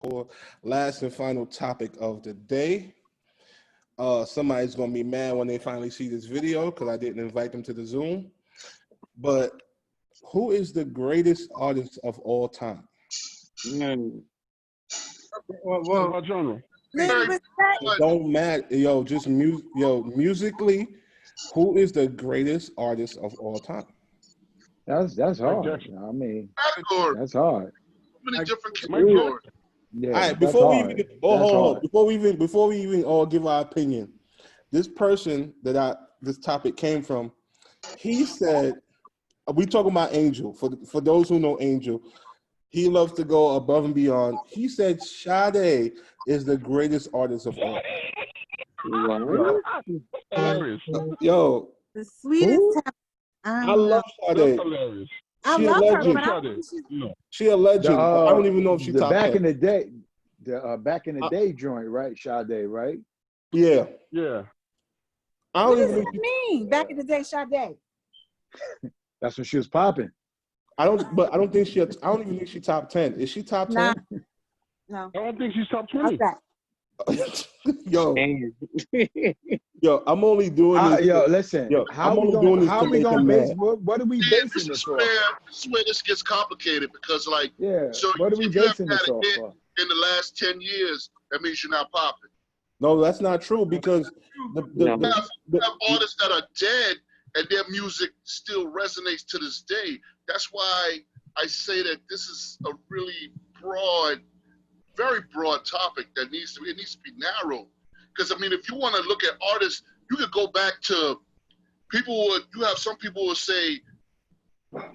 for last and final topic of the day. Somebody's gonna be mad when they finally see this video because I didn't invite them to the Zoom. But who is the greatest artist of all time? What about genre? It don't matter, yo. Just musically, who is the greatest artist of all time? That's hard. I mean, that's hard. Many different categories. Yeah. All right, that's before we hard. even That's hard. before we even all give our opinion, this person that this topic came from, he said, we talking about Angel. For those who know Angel, he loves to go above and beyond. He said Sade is the greatest artist of all. Hilarious. Yo, The sweetest time. I love That's Sade. hilarious. I She a love her, legend. but I don't think she's No. She a legend. But I don't even know if she the top back 10. in the day, the back in the day joint, right? Sade, right? Yeah, Yeah. I what don't does even. that mean? Back in the day, Sade. That's when she was popping. I don't think she. I don't even think she top 10. Is she top 10? Nah. No. I don't think she's top 20. Okay. Yo, I'm only doing this. Yo, listen. Yo, how I'm we only gonna doing this how to we make gonna him base mad. what are we Yeah, basing this is this off? where this gets complicated because, like, Yeah. so What are we if you basing haven't this had a off hit of? in the last 10 years, that means you're not popping. No, that's not true because You have artists that are dead and their music still resonates to this day. That's why I say that this is a really broad, very broad topic that needs to be narrow. Because I mean, if you want to look at artists, you could go back to you have some people who say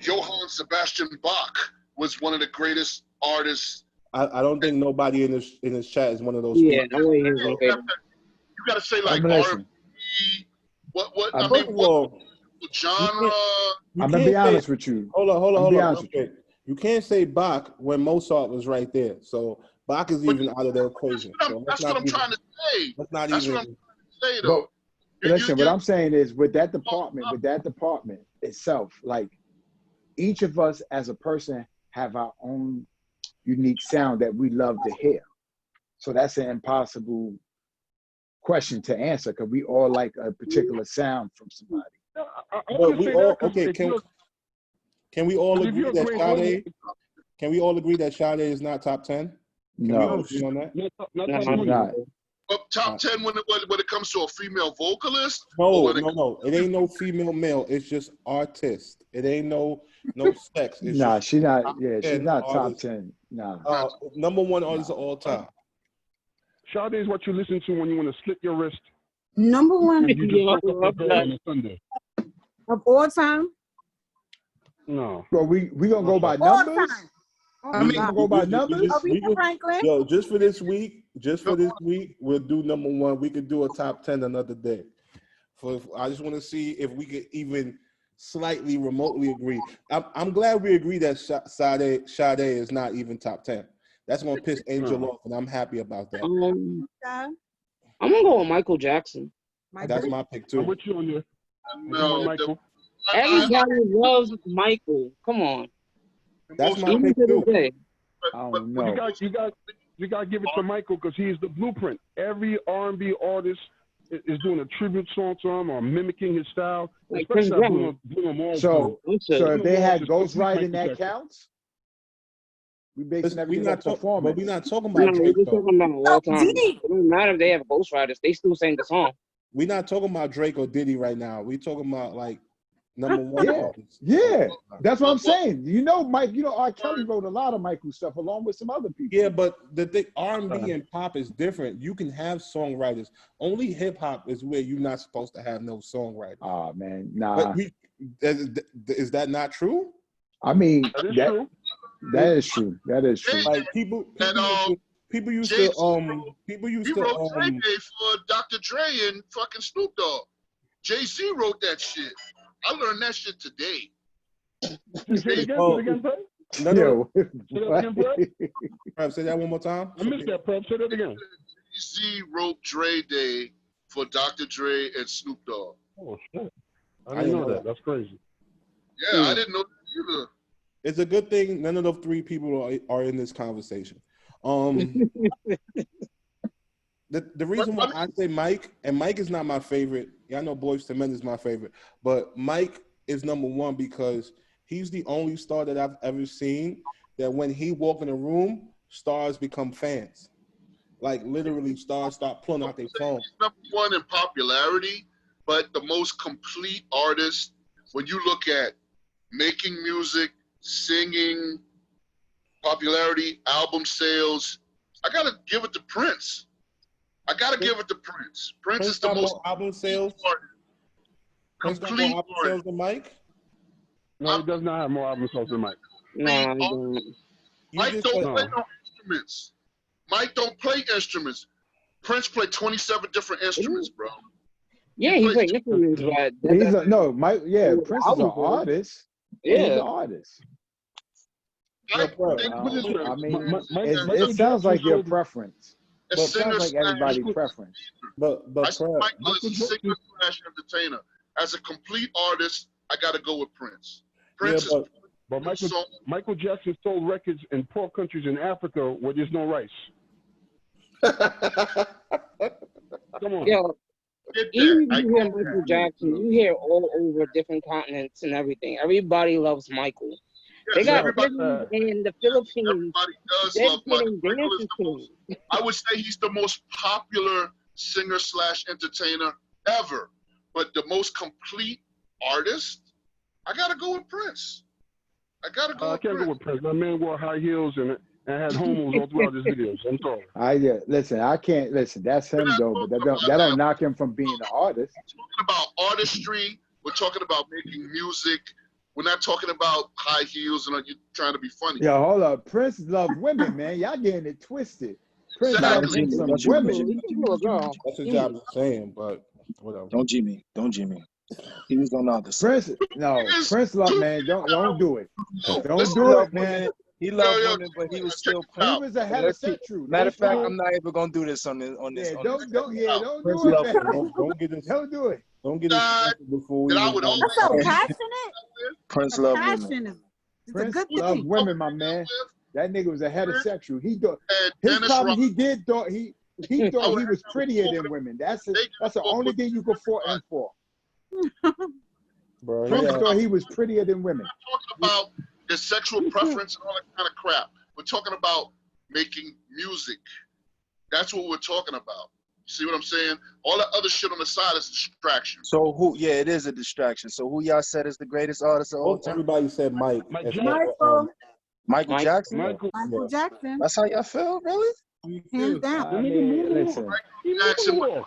Johann Sebastian Bach was one of the greatest artists. I don't think nobody in this chat is one of those. Yeah, people. no way he's You okay. got to say like Listen. R&B. What I First mean, of what all, genre? I'm gonna be honest with you. Hold on. be honest with Okay. You can't say Bach when Mozart was right there. So Bach is even out of the equation. That's what I'm trying to say. Let's not That's even. what I'm trying to say, though. Listen, what I'm saying is with that department itself, like each of us as a person have our own unique sound that we love to hear. So that's an impossible question to answer because we all like a particular sound from somebody. But we all okay. Can we all agree that Sade? Can we all agree that Sade is not top 10? Can we all No, agree on that? Not No, top she's 20. not. But top 10 when it comes to a female vocalist? No. It ain't no female male. It's just artist. It ain't no sex. It's Nah, just she's not. Yeah, she's 10 not top artists. 10. Nah. Number one artist of all time. Sade is what you listen to when you want to slit your wrist. Number one And you just fuck up the girl on a Sunday. of all time. No. Well, we gonna go by All numbers. time. I mean, gonna go by numbers. Aretha Franklin. Yo, just for this week, we'll do number one. We could do a top 10 another day. I just want to see if we could even slightly remotely agree. I'm glad we agree that Sade is not even top 10. That's gonna piss Angel off, and I'm happy about that. I'm gonna go with Michael Jackson. That's my pick too. I'm with you on there. No, Michael. Everybody loves Michael. Come on. That's my Even pick to too. this day. I don't But know. you got to give it to Michael because he's the blueprint. Every R&B artist is doing a tribute song to him or mimicking his style. Like Especially Prince Bruno, Bruno Mars. So if they had Just Ghostwriter, Michael that Jackson. counts. We basing We're everything not on talking, performance. but we're not talking No, about we're Drake just though. talking about all time. Diddy. It doesn't matter if they have ghostwriters. They still sing the song. We're not talking about Drake or Diddy right now. We're talking about like number one Yeah. artists. Yeah, that's what I'm saying. You know, Mike. You know, R. Kelly wrote a lot of Michael stuff along with some other people. Yeah, but the thing, R&B and pop is different. You can have songwriters. Only hip hop is where you're not supposed to have no songwriters. Oh man, nah. But is that not true? I mean, That is true. that is true. That is true. Like people used Jay-Z to people used He to wrote Dre Day for Dr. Dre and fucking Snoop Dogg. Jay-Z wrote that shit. I learned that shit today. Say it again, bro. Yo, Say that again, bro. Say that one more time. I missed that, bro. Say that again. Jay-Z wrote Dre Day for Dr. Dre and Snoop Dogg. Oh, shit. I didn't know that. That's crazy. Yeah, I didn't know that either. It's a good thing none of those three people are in this conversation. The reason why I say Mike, and Mike is not my favorite. Yeah, I know Boyz II Men is my favorite, but Mike is number one because he's the only star that I've ever seen that when he walk in a room, stars become fans. Like literally, stars start pulling out their phone. He's number one in popularity, but the most complete artist when you look at making music, singing, popularity, album sales, I gotta give it to Prince. Prince is the got most more album sales. Prince got more complete album sales than Mike. No, he does not have more album sales than Mike. Nah, he don't. Mike just don't said- play no instruments. Mike don't play instruments. Prince played 27 different instruments, bro. Yeah, he played instruments, but He's no, Mike. Yeah, Oh, Prince is an album sales. artist. He's yeah. an artist. Mike, bro, they- I mean, Mike- it Michael sounds like Jackson your sold- preference. a Well, it singer sounds like slash- everybody's preference. But I see Pratt, Michael as a singer slash entertainer. As a complete artist, I gotta go with Prince. Prince Yeah, is But Michael, so Michael Jackson sold records in poor countries in Africa where there's no rice. Come on. Yo, get even that. if you hear Michael Jackson, you hear all over different continents and everything. Everybody loves Michael. They Yes, got everybody- prisons in the Philippines. everybody does love Michael. Dedicating Michael is dances the to most, him. I would say he's the most popular singer slash entertainer ever. But the most complete artist, I gotta go with Prince. I gotta go I with can't go Prince. with Prince. That man wore high heels and had homos all throughout his videos. I'm sorry. Listen. I can't listen. That's him though, but that don't knock him from being an artist. We're talking about artistry. We're talking about making music. We're not talking about high heels and you trying to be funny. Yo, hold up. Prince love women, man. Y'all getting it twisted. Prince Exactly. loves some Don't you- women. He can do a girl. that's his job of saying, but whatever. Don't G me. He was on the other side. Prince love, man. Don't do it. Don't Listen, do it, man. He loved Yo, women, but he was check still this playing. He out. was a Let's keep- heterosexual. Matter of fact, Don't I'm not even gonna do this on this. yeah, on this. don't Prince do love it, man. Don't get us. Don't do it. Don't get us before we. That I even would come always- That's so back. passionate. Prince love women. Passionate. It's a Prince good love thing. women, my man. That nigga was a heterosexual. He thought And his Dennis problem. Rodman. He did thought he thought he was prettier than women. That's the only thing you could fault him for. Bro, Prince yeah. thought he was prettier than women. Talking about the sexual preference and all that kind of crap. We're talking about making music. That's what we're talking about. See what I'm saying? All that other shit on the side is distraction. So who? Yeah, it is a distraction. So who y'all said is the greatest artist of all time? Everybody said Mike. Mike Except, Michael, Michael Mike- Jackson. Michael, Michael Jackson, That's how y'all feel, really? hands down. I mean, listen. Jackson was Michael.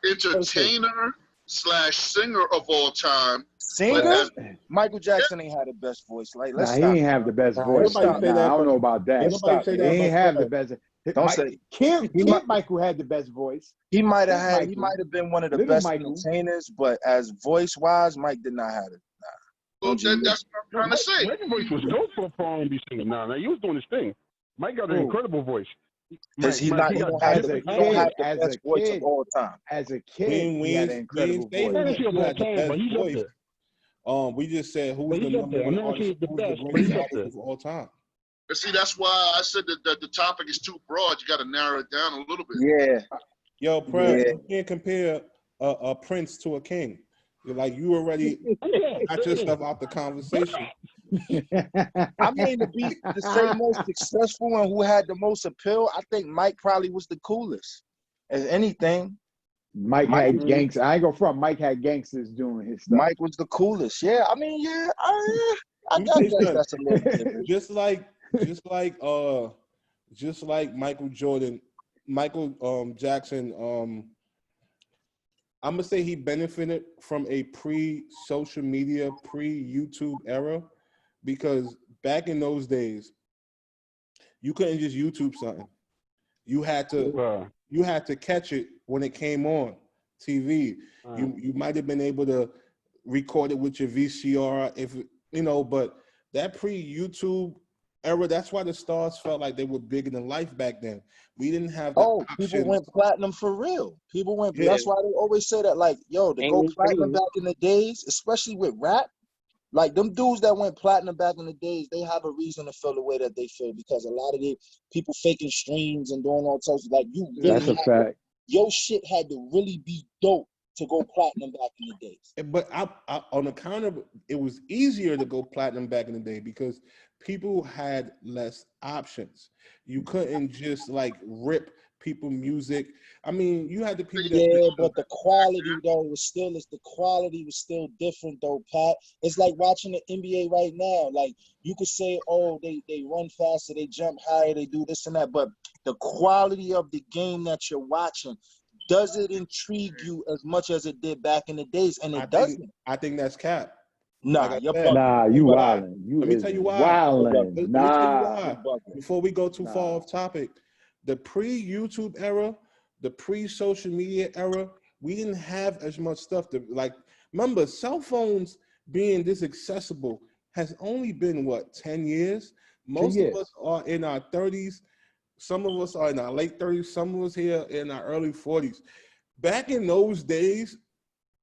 the greatest entertainer slash singer of all time. Singer? But Michael Jackson ain't had the best voice. Like, let's Nah, he stop. ain't have the best Nah, voice. everybody say Nah, that, I don't know but- about that. Everybody say He that ain't about have the Fred. best. Don't Mike- say Kid He might- Michael had the best voice. he might have had. He Michael. might have been one of the Little best Michael. entertainers, but as voice wise, Mike did not have it. well, that's what I'm trying to say. Mike's voice was dope for R&B singer. Nah, he was doing his thing. Mike got an Who? incredible voice. Because he Mike, don't got have as the, a he don't have the kid- as best a voice kid. of all time. As a We kid, ain't- he had an we incredible ain't saying voice. He who was had the all time, best but he's up voice. there. We just said who's But the he's up number there. one I'm not saying artist, he's the who's the best, but greatest he's up artist there. of all time. But see, that's why I said that the topic is too broad. You got to narrow it down a little bit. Yeah. Yo, Pratt, Yeah. you can't compare a prince to a king. You're like you already got yourself out the conversation. I mean, to say most successful and who had the most appeal, I think Mike probably was the coolest. As anything, Mike had gangsters. I ain't gonna front. Mike had gangsters doing his stuff. Mike was the coolest. Yeah, I mean, yeah, I Let me tell you guess something. that's a little different. just like Michael Jordan, Michael Jackson. I'm gonna say he benefited from a pre-social media, pre-YouTube era, because back in those days, you couldn't just YouTube something. You had to catch it when it came on TV. You might have been able to record it with your VCR if you know, but that pre-YouTube era, that's why the stars felt like they were bigger than life back then. We didn't have the Oh, people options. went platinum for real. People went. Yeah. That's why they always say that, like, yo, to Ain't go it platinum crazy? back in the days, especially with rap, Like them dudes that went platinum back in the days, they have a reason to feel the way that they feel because a lot of the people faking streams and doing all sorts of like you really That's a had fact. your shit had to really be dope to go platinum back in the days. But I on account of it was easier to go platinum back in the day because people had less options. You couldn't just like rip people music. I mean, you had the people that Yeah, but the quality though the quality was still different though, Pat. It's like watching the NBA right now. Like you could say, oh, they run faster, they jump higher, they do this and that, but the quality of the game that you're watching, does it intrigue you as much as it did back in the days? And it doesn't. I think that's cap. Nah, Like I you're said, bugging. Nah, you But wildin'. You let me is tell you why. wildin'. Let me tell you Nah. why. bugging. Before we go too Nah. far off topic, the pre-YouTube era, the pre-social media era, we didn't have as much stuff to like. Remember, cell phones being this accessible has only been what 10 years. Most years. of us are in our 30s. Some of us are in our late 30s. Some of us here in our early 40s. Back in those days,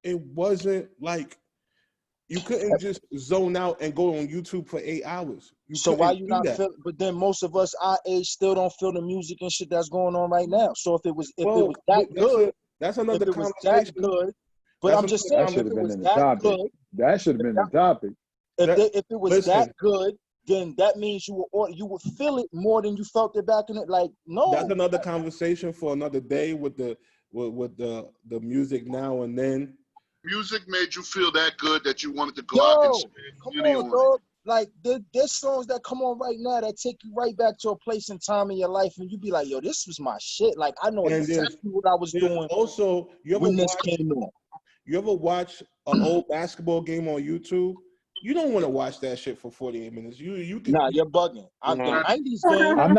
it wasn't like you couldn't just zone out and go on YouTube for 8 hours. So why couldn't you do not that. feel? But then most of us our age still don't feel the music and shit that's going on right now. So if it was Well, that that's good, that's if another it was conversation. that good, but That's I'm just another That saying should if have it been was in the that topic. good, That should have been the topic. if it was listen. that good, then that means you would feel it more than you felt it back in it. Like no, That's another conversation for another day with the music now and then. Music made you feel that good that you wanted to go yo, out and spend come money on, on it. dog. Like there's songs that come on right now that take you right back to a place and time in your life, and you be like, yo, this was my shit. Like I know And then- exactly what I was doing Also, you when this came on. ever watch an old basketball game on YouTube? You don't want to watch that shit for 48 minutes. You can. Nah, you're bugging. I'm the Nah. 90s game. I'm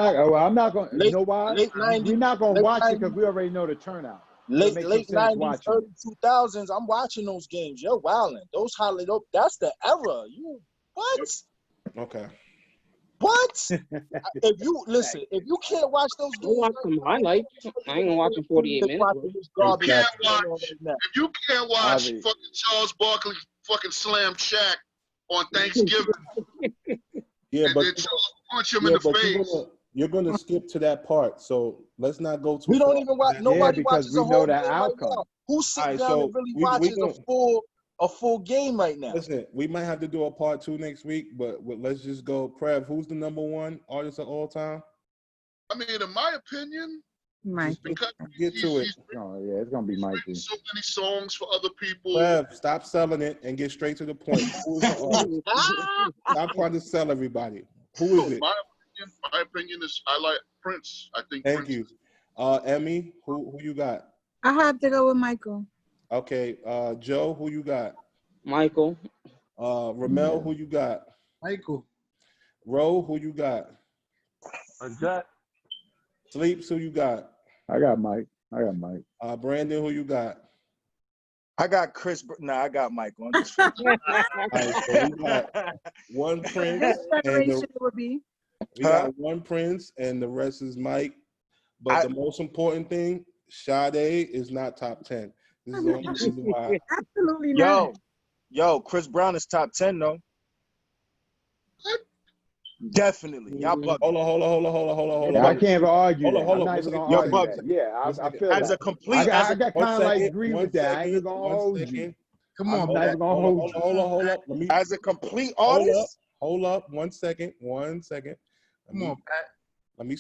not going to, you know why? Late 90s, We're not going to late watch it 90s. because we already know the turnout. Late makes no sense 90s, watching early 2000s, I'm watching those games. You're wilding. Those highlight up. That's the era. You what? Okay. What? If you can't watch those I'll games, watch some highlights. I ain't watching 48 minutes. watching this garbage. You can't going on watch. right now. If you can't watch Ozzy. fucking Charles Barkley fucking slam Shaq on Thanksgiving Yeah, and but then Charles punch him in the face, you're gonna skip to that part. So let's not go too. We don't far. even watch. Yeah, Nobody because watches we a know whole the game right outcome. now. Who sits Alright, down so and really we watches gon- a full game right now? Listen, we might have to do a part 2 next week, but let's just go. Prev, who's the number 1 artist of all time? I mean, in my opinion, Mike. because Get to it. he's Oh, yeah, it's going to be Mikey. written so many songs for other people. Prev, stop selling it and get straight to the point. Who is the artist? Stop trying to sell everybody. Who is it? My opinion is I like Prince. I think Thank Prince you. Emmy, who you got? I have to go with Michael. Okay, Joe, who you got? Michael. Ramel, who you got? Michael. Ro, who you got? Jack. Sleeps, who you got? I got Mike. Brandon, who you got? I got Chris. Nah, I got Michael. I'm just All right, so we got one Prince, Which and federation it would be? we got one Prince, and the rest is Mike. But the most important thing, Sade is not top 10. This is the only reason why. Absolutely not. Yo, Chris Brown is top 10 though. Definitely. Y'all bugging. Hold on. I can't even argue that. Hold I'm on. not even Listen, going to yo, argue Bugs, that. Yeah, I feel As a that. complete, I got kind of like second, agree one with that. I ain't even second, going to one hold you. second. Come I'm on, not even going to hold you. Hold up. Let me, as a complete hold artist. up. 1 second. come on, Pat. Let me